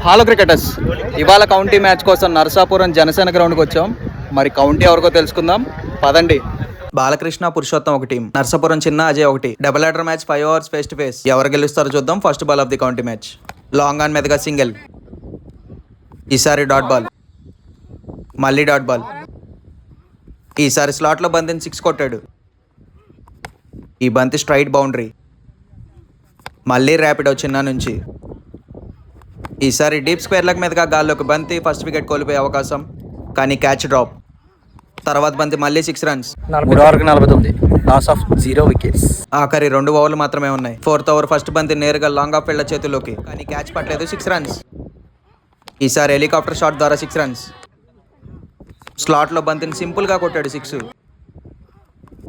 Hello cricketers, ఇవాళ county match కోసం నరసాపురం జనసేన గ్రౌండ్కి వచ్చాం. మరి కౌంటీ ఎవరికో తెలుసుకుందాం, పదండి. బాలకృష్ణ, పురుషోత్తం ఒక టీం, నరసాపురం చిన్న, అజయ్ ఒకటి. Double order match 5 overs face to face. ఎవరు గెలుస్తారో చూద్దాం. First ball of the county match. Long on మీదగా సింగిల్. ఈసారి డాట్ బాల్, మళ్ళీ డాట్ బాల్. ఈసారి స్లాట్లో బంతిని 6 కొట్టాడు. ఈ బంతి స్ట్రైట్ బౌండరీ. మళ్ళీ ర్యాపిడో చిన్న నుంచి. ఈసారి డీప్ స్క్వేర్లకు మీదుగా గాల్లోకి బంతి. ఫస్ట్ వికెట్ కోల్పోయే అవకాశం, కానీ క్యాచ్ డ్రాప్. తర్వాత బంతి మళ్ళీ 6 runs. 49 loss of 0 wickets. ఆఖరి 2 ఓవర్లు మాత్రమే ఉన్నాయి. 4th over ఫస్ట్ బంతి నేరుగా లాంగ్ ఆఫ్ ఫీల్డర్ చేతుల్లోకి, కానీ క్యాచ్ పట్టలేదు. 6 runs. ఈసారి హెలికాప్టర్ షాట్ ద్వారా 6 runs. స్లాట్లో బంతిని సింపుల్గా కొట్టాడు 6.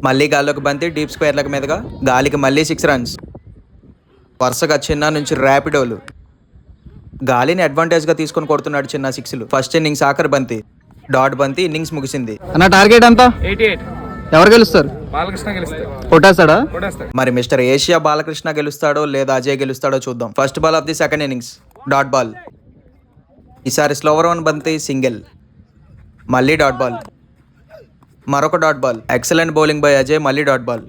మళ్ళీ గాల్లోకి బంతి డీప్ స్క్వేర్లకు మీదుగా, గాలికి మళ్ళీ 6 runs. వరుసగా చిన్న నుంచి ర్యాపిడోలు. గాలిని అడ్వాంటేజ్గా తీసుకొని కొడుతున్నాడు చిన్న 6లు. ఫస్ట్ ఇన్నింగ్స్ ఆఖరి బంతి, డాట్ బంతి. ఇన్నింగ్స్ ముగిసింది. అన్న టార్గెట్ ఎంత? 88. ఎవరు గెలుస్తారు? బాలకృష్ణ గెలుస్తాడు. కొట్టేస్తాడా? మరి మిస్టర్ ఏషియా బాలకృష్ణ గెలుస్తాడో లేదా అజయ్ గెలుస్తాడో చూద్దాం. First ball of the second innings, dot ball. ఈసారి స్లోవర్ వన్ బంతి సింగిల్, మళ్ళీ డాట్ బాల్. మరొక dot ball. Excellent bowling by Ajay, మళ్ళీ డాట్ బాల్.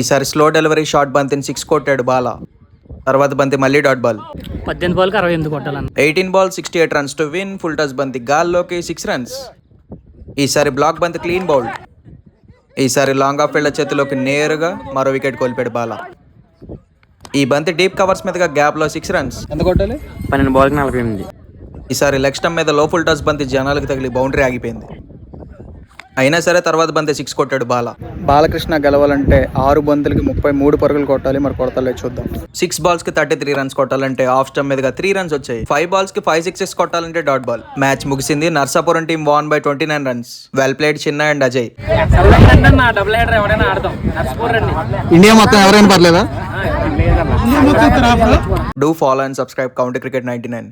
ఈసారి స్లో డెలివరీ షార్ట్ బంతిని 6 కొట్టాడు బాల. తర్వాత బంతి మళ్ళీ dot ball. 18 Balki 68 కొట్టాలన్న. 18 balls 68 runs to win. Full touch బంతి గాల్లోకి 6 runs. ఈసారి బ్లాక్ బంతి క్లీన్ బౌల్డ్. ఈసారి లాంగ్ ఆఫ్ ఫీల్డర్ చేతిలోకి నేరుగా మరో వికెట్ కోల్పోయాడు బాల. ఈ బంతి డీప్ కవర్స్ మీదుగా గ్యాప్లో 6 runs. ఎంత కొట్టాలి? 12 బాల్కి 48. ఈసారి లెగ్ స్టంప్ మీద లో ఫుల్ టచ్ బంతి జనాలకు తగిలి బౌండరీ ఆగిపోయింది. అయినా సరే తర్వాత బంతి 6 కొట్టాడు బాల. బాలకృష్ణ గెలవాలంటే 6 బంతులకి 33 పరుగులు కొట్టాలి. మరి కొడతలే చూద్దాం. 6 balls కి 33 runs కొట్టాలంటే ఆఫ్ స్టంప్ మీదుగా 3 runs వచ్చాయి. 5 balls కి 5 sixes కొట్టాలంటే డాట్ బాల్. మ్యాచ్ ముగిసింది. Narsapuram team won by 29 runs. Well played Chinna and Ajay. India మొత్తం ఎవరైనా పర్లేదా? Do follow and subscribe county cricket 99.